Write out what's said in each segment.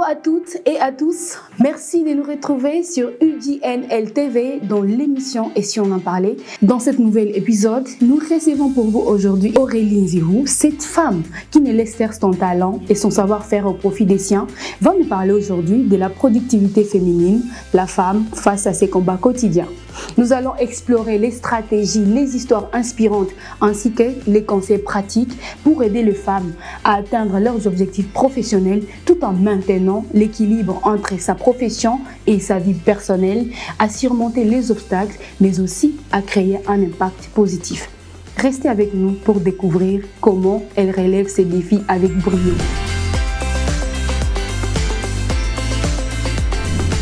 à toutes et à tous, merci de nous retrouver sur UJNL TV dans l'émission Et si on en parlait. Dans cet nouvel épisode, nous recevons pour vous aujourd'hui Aurélie Nzirou, cette femme qui ne laisse faire son talent et son savoir-faire au profit des siens, va nous parler aujourd'hui de la productivité féminine, la femme face à ses combats quotidiens. Nous allons explorer les stratégies, les histoires inspirantes ainsi que les conseils pratiques pour aider les femmes à atteindre leurs objectifs professionnels tout en maintenant l'équilibre entre sa profession et sa vie personnelle, à surmonter les obstacles mais aussi à créer un impact positif. Restez avec nous pour découvrir comment elle relève ces défis avec brio.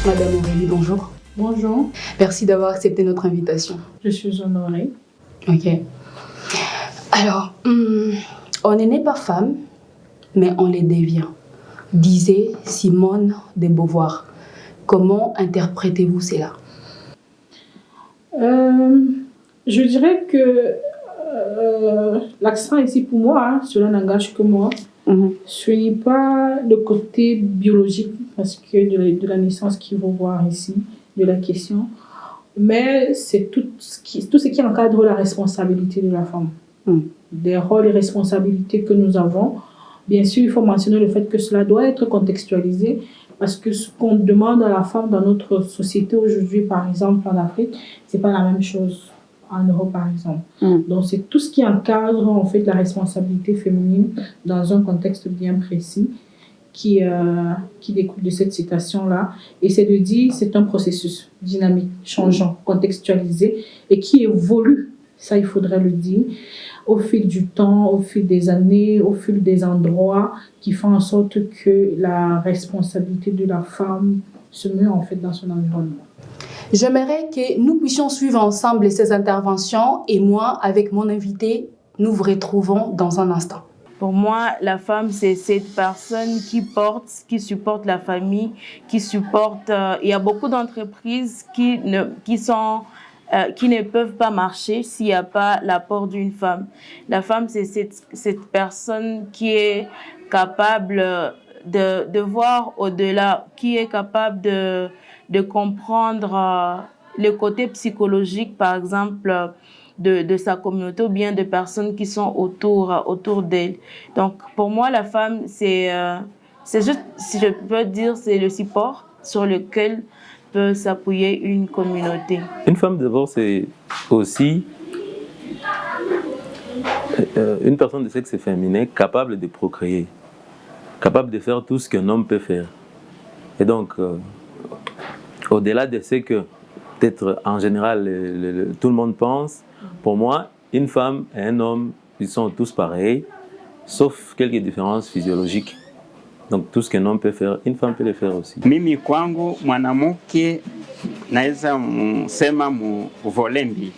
Madame Aurélie, bonjour. Bonjour. Merci d'avoir accepté notre invitation. Je suis honorée. Ok. Alors, on n'est pas femme, mais on les devient, disait Simone de Beauvoir. Comment interprétez-vous cela? Je dirais que l'accent ici pour moi, cela n'engage que moi. Ce n'est pas le côté biologique, parce que de la naissance qu'il faut voir ici, de la question, mais c'est tout ce qui encadre la responsabilité de la femme. Des rôles et responsabilités que nous avons. Bien sûr, il faut mentionner le fait que cela doit être contextualisé, parce que ce qu'on demande à la femme dans notre société aujourd'hui, par exemple en Afrique, c'est pas la même chose en Europe, par exemple. Donc, c'est tout ce qui encadre en fait la responsabilité féminine dans un contexte bien précis qui découle de cette citation-là. Et c'est de dire c'est un processus dynamique, changeant, contextualisé et qui évolue, ça il faudrait le dire, au fil du temps, au fil des années, au fil des endroits, qui font en sorte que la responsabilité de la femme se met en fait dans son environnement. J'aimerais que nous puissions suivre ensemble ces interventions et moi, avec mon invité, nous vous retrouvons dans un instant. Pour moi, la femme, c'est cette personne qui supporte la famille, qui supporte... il y a beaucoup d'entreprises qui ne peuvent pas marcher s'il n'y a pas l'apport d'une femme. La femme, c'est cette personne qui est capable de voir au-delà, qui est capable de comprendre le côté psychologique, par exemple, de sa communauté ou bien de personnes qui sont autour d'elle. Donc, pour moi, la femme, c'est juste, si je peux dire, c'est le support sur lequel peut s'appuyer une communauté. Une femme, d'abord, c'est aussi une personne de sexe féminin capable de procréer, capable de faire tout ce qu'un homme peut faire. Et donc, au-delà de ce que, peut-être en général, tout le monde pense, pour moi, une femme et un homme, ils sont tous pareils, sauf quelques différences physiologiques. Donc tout ce qu'un homme peut faire, une femme peut le faire aussi. Mimi kwangu mwanamke naweza msema muvole mbili.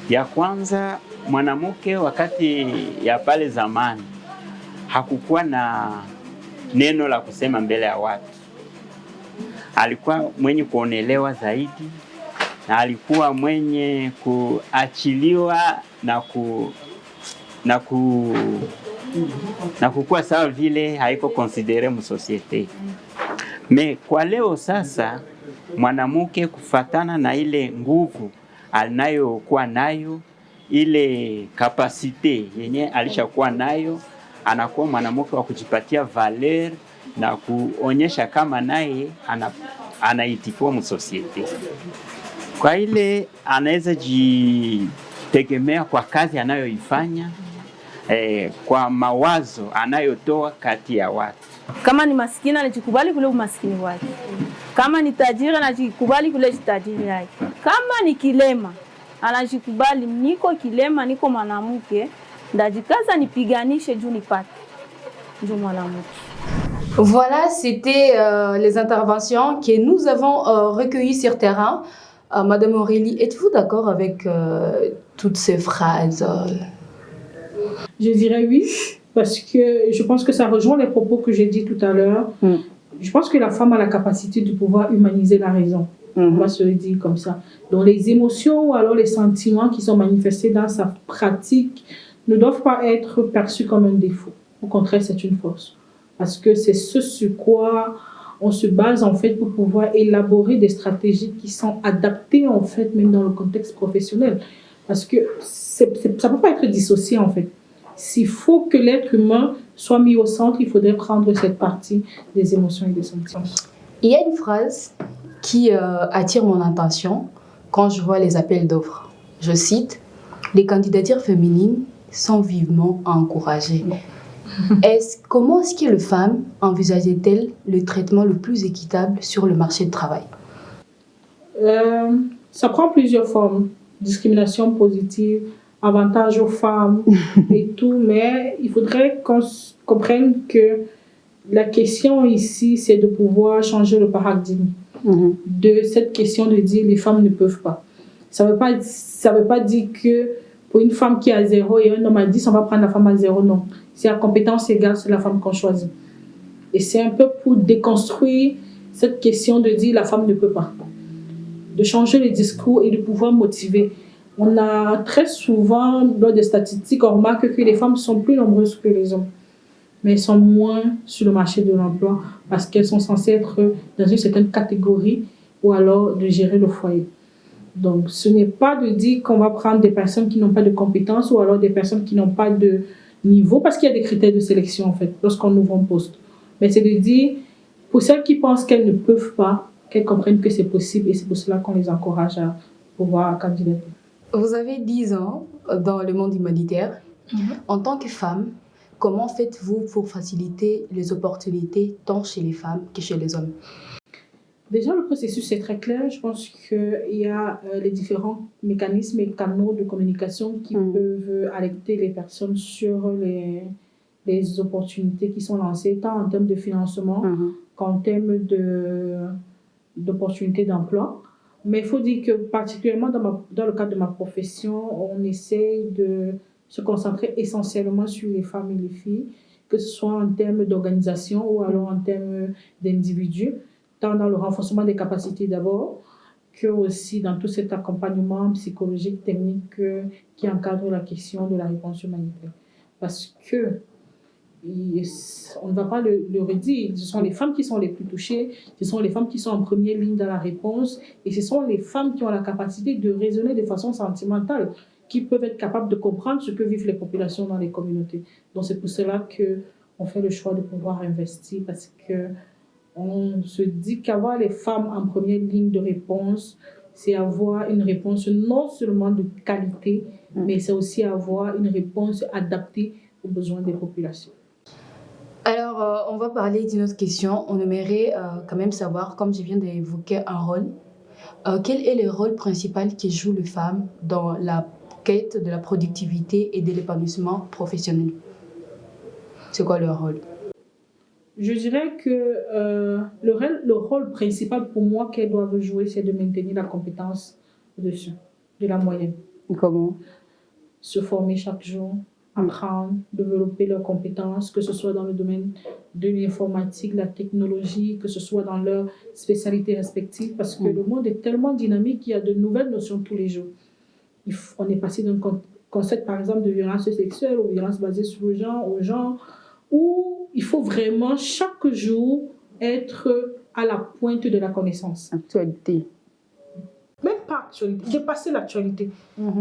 Ya kwanza, mwanamke wakati ya pale zamani hakukuwa na neno la kusema mbele ya watu. Alikuwa mwenye kuonelewa zaidi, na alikuwa mwenye kuachiliwa na kukua sawa vile haiko konsidere mu societe. Me kwa leo sasa, mwanamke kufatana na ile nguvu anayokuwa nayo, ile kapasite yenye alishakuwa nayo, anakuwa mwanamke wa kujipatia valeur na kuonyesha kama naye anaitikiwa mu societe. Kwa ile anaweza jitegemea kwa kazi anayoifanya, kwa mawazo anayotoa kati ya watu. Kama ni maskini anajikubali kule umaskini wake. Kama ni tajiri anajikubali kule tajiri yake. Kama ni kilema anajikubali, niko kilema, niko mwanamke, ndajikaza nipiganishe juu nipate. Juu mwanamke. Voilà, c'était les interventions que nous avons recueillies sur terrain. Madame Aurélie, êtes-vous d'accord avec toutes ces phrases? Je dirais oui, parce que je pense que ça rejoint les propos que j'ai dit tout à l'heure. Je pense que la femme a la capacité de pouvoir humaniser la raison. On va se le dire comme ça. Donc les émotions ou alors les sentiments qui sont manifestés dans sa pratique ne doivent pas être perçus comme un défaut. Au contraire, c'est une force. parce que c'est ce sur quoi on se base en fait pour pouvoir élaborer des stratégies qui sont adaptées en fait même dans le contexte professionnel, parce que ça peut pas être dissocié en fait. S'il faut que l'être humain soit mis au centre, il faudrait prendre cette partie des émotions et des sentiments. Il y a une phrase qui attire mon attention quand je vois les appels d'offres. Je cite, « Les candidatures féminines sont vivement encouragées ». Comment est-ce que les femmes envisageaient-elles le traitement le plus équitable sur le marché du travail? Ça prend plusieurs formes. Discrimination positive, avantage aux femmes et tout, mais il faudrait qu'on comprenne que la question ici, c'est de pouvoir changer le paradigme de cette question de dire les femmes ne peuvent pas. Ça veut pas dire que pour une femme qui a 0 et un homme à 10, on va prendre la femme à 0, non. C'est à compétence égale, c'est la femme qu'on choisit. Et c'est un peu pour déconstruire cette question de dire la femme ne peut pas. De changer les discours et de pouvoir motiver. On a très souvent, dans des statistiques, on remarque que les femmes sont plus nombreuses que les hommes. Mais elles sont moins sur le marché de l'emploi parce qu'elles sont censées être dans une certaine catégorie ou alors de gérer le foyer. Donc, ce n'est pas de dire qu'on va prendre des personnes qui n'ont pas de compétences ou alors des personnes qui n'ont pas de niveau, parce qu'il y a des critères de sélection, en fait, lorsqu'on ouvre un poste. Mais c'est de dire, pour celles qui pensent qu'elles ne peuvent pas, qu'elles comprennent que c'est possible et c'est pour cela qu'on les encourage à pouvoir candidater. Vous avez 10 ans dans le monde humanitaire. En tant que femme, comment faites-vous pour faciliter les opportunités tant chez les femmes que chez les hommes? Déjà, le processus est très clair. Je pense qu'il y a les différents mécanismes et canaux de communication qui peuvent alerter les personnes sur les opportunités qui sont lancées, tant en termes de financement qu'en termes d'opportunités d'emploi. Mais il faut dire que particulièrement dans le cadre de ma profession, on essaie de se concentrer essentiellement sur les femmes et les filles, que ce soit en termes d'organisation ou alors en termes d'individus, tant dans le renforcement des capacités d'abord, que aussi dans tout cet accompagnement psychologique, technique qui encadre la question de la réponse humanitaire. Parce que, on ne va pas le redire, ce sont les femmes qui sont les plus touchées, ce sont les femmes qui sont en première ligne dans la réponse, et ce sont les femmes qui ont la capacité de raisonner de façon sentimentale, qui peuvent être capables de comprendre ce que vivent les populations dans les communautés. Donc c'est pour cela qu'on fait le choix de pouvoir investir, parce que on se dit qu'avoir les femmes en première ligne de réponse, c'est avoir une réponse non seulement de qualité, mais c'est aussi avoir une réponse adaptée aux besoins des populations. Alors, on va parler d'une autre question. On aimerait quand même savoir, comme je viens d'évoquer un rôle, quel est le rôle principal que jouent les femmes dans la quête de la productivité et de l'épanouissement professionnel? C'est quoi leur rôle? Je dirais que le rôle principal pour moi qu'elles doivent jouer, c'est de maintenir la compétence au-dessus de la moyenne. Comment? Se former chaque jour, apprendre, développer leurs compétences, que ce soit dans le domaine de l'informatique, la technologie, que ce soit dans leurs spécialités respectives, parce que le monde est tellement dynamique qu'il y a de nouvelles notions tous les jours. On est passé d'un concept, par exemple, de violence sexuelle ou violence basée sur le genre, au genre, où il faut vraiment chaque jour être à la pointe de la connaissance. Actualité. Même pas actualité, dépasser l'actualité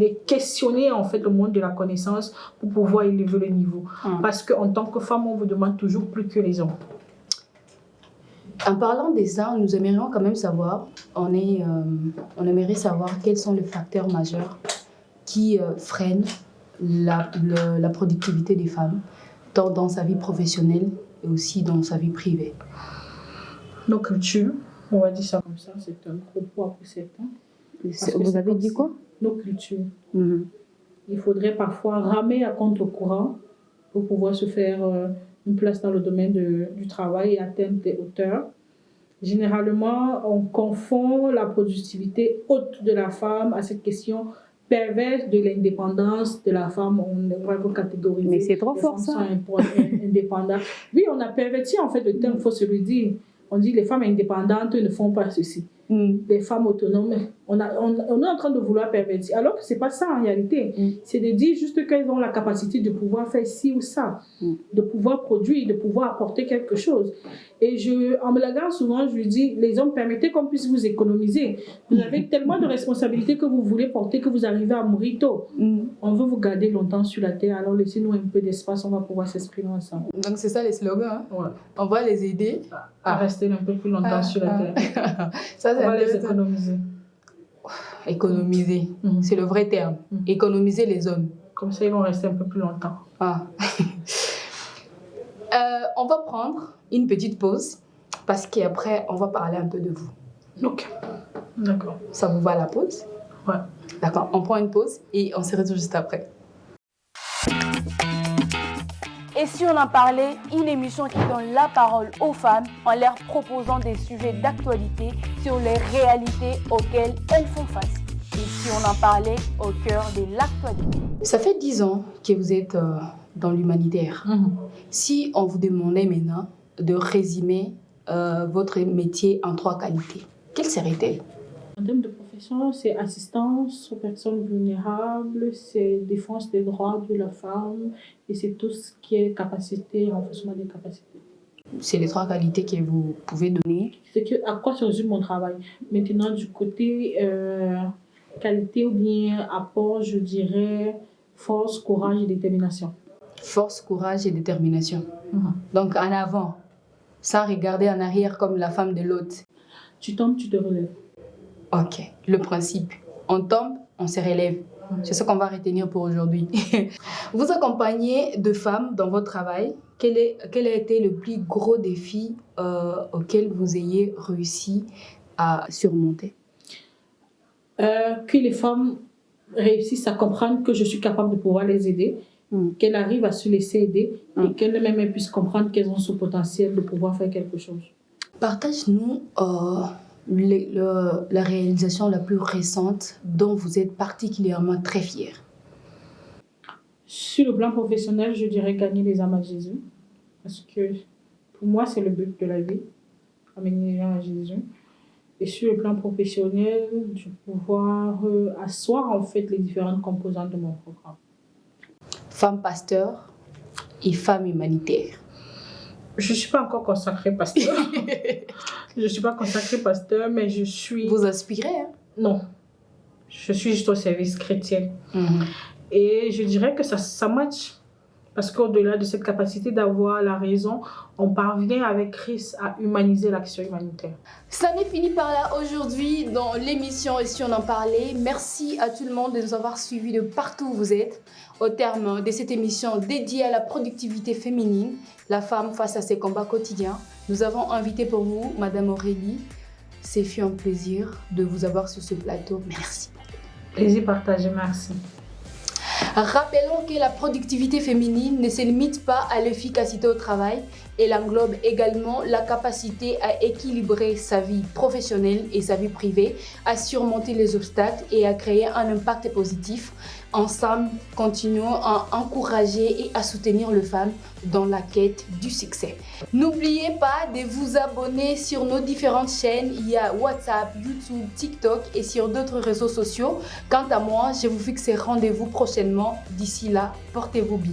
et questionner en fait le monde de la connaissance pour pouvoir élever le niveau. Parce qu'en tant que femme, on vous demande toujours plus que les hommes. En parlant de ça, nous aimerions quand même savoir, on aimerait savoir quels sont les facteurs majeurs qui freinent la productivité des femmes, tant dans sa vie professionnelle et aussi dans sa vie privée. Nos cultures, on va dire ça comme ça, c'est un gros poids pour certains. Vous avez dit quoi? Nos cultures. Il faudrait parfois ramer à contre-courant pour pouvoir se faire une place dans le domaine du travail et atteindre des hauteurs. Généralement, on confond la productivité haute de la femme à cette question perverse de l'indépendance de la femme. On va vous catégoriser. Mais c'est trop fort ça. Les femmes sont indépendantes. Oui, on a perverti en fait le terme, il faut se le dire. On dit les femmes indépendantes ne font pas ceci. des femmes autonomes. On est en train de vouloir pervertir. Alors que ce n'est pas ça en réalité. C'est de dire juste qu'elles ont la capacité de pouvoir faire ci ou ça, de pouvoir produire, de pouvoir apporter quelque chose. Et en me laguant souvent, je lui dis, les hommes, permettez qu'on puisse vous économiser. Vous avez tellement de responsabilités que vous voulez porter que vous arrivez à mourir tôt. On veut vous garder longtemps sur la terre, alors laissez-nous un peu d'espace, on va pouvoir s'exprimer ensemble. Donc c'est ça les slogans. Ouais. On va les aider à rester un peu plus longtemps sur la terre. Ça, on va les économiser. Économiser, c'est le vrai terme. Économiser les hommes. Comme ça, ils vont rester un peu plus longtemps. On va prendre une petite pause parce qu'après, on va parler un peu de vous. Ok. D'accord. Ça vous va la pause? Ouais. D'accord, on prend une pause et on se retrouve juste après. Et si on en parlait, une émission qui donne la parole aux femmes en leur proposant des sujets d'actualité sur les réalités auxquelles elles font face. Et si on en parlait au cœur de l'actualité. Ça fait 10 ans que vous êtes dans l'humanitaire. Si on vous demandait maintenant de résumer votre métier en 3 qualités, quelles seraient-elles? En termes de profession, c'est assistance aux personnes vulnérables, c'est défense des droits de la femme et c'est tout ce qui est capacité, renforcement des capacités. C'est les 3 qualités que vous pouvez donner. C'est à quoi se résume mon travail. Maintenant, du côté qualité ou bien apport, je dirais force, courage et détermination. Force, courage et détermination. Donc en avant, sans regarder en arrière comme la femme de l'autre. Tu tombes, tu te relèves. Ok, le principe. On tombe, on se relève. C'est ce qu'on va retenir pour aujourd'hui. Vous accompagnez de femmes dans votre travail. Quel a été le plus gros défi auquel vous ayez réussi à surmonter? Que les femmes réussissent à comprendre que je suis capable de pouvoir les aider, qu'elles arrivent à se laisser aider et qu'elles-mêmes puissent comprendre qu'elles ont ce potentiel de pouvoir faire quelque chose. Partage-nous la réalisation la plus récente dont vous êtes particulièrement très fière. Sur le plan professionnel, je dirais gagner les âmes à Jésus. Parce que pour moi, c'est le but de la vie, amener les gens à Jésus. Et sur le plan professionnel, de pouvoir asseoir en fait les différentes composantes de mon programme. Femme pasteur et femme humanitaire. Je ne suis pas encore consacrée pasteur. Je ne suis pas consacrée pasteur, mais je suis... Vous aspirez, hein? Non. Je suis juste au service chrétien. Et je dirais que ça match. Parce qu'au-delà de cette capacité d'avoir la raison, on parvient avec Christ à humaniser l'action humanitaire. Ça n'est fini par là aujourd'hui dans l'émission Et si on en parlait. Merci à tout le monde de nous avoir suivis de partout où vous êtes. Au terme de cette émission dédiée à la productivité féminine, la femme face à ses combats quotidiens, nous avons invité pour vous Madame Aurélie. C'est fut un plaisir de vous avoir sur ce plateau. Merci. Plaisir partagé, merci. Rappelons que la productivité féminine ne se limite pas à l'efficacité au travail, elle englobe également la capacité à équilibrer sa vie professionnelle et sa vie privée, à surmonter les obstacles et à créer un impact positif. Ensemble, continuons à encourager et à soutenir les femmes dans la quête du succès. N'oubliez pas de vous abonner sur nos différentes chaînes. Il y a WhatsApp, YouTube, TikTok et sur d'autres réseaux sociaux. Quant à moi, je vous fixe rendez-vous prochainement. D'ici là, portez-vous bien.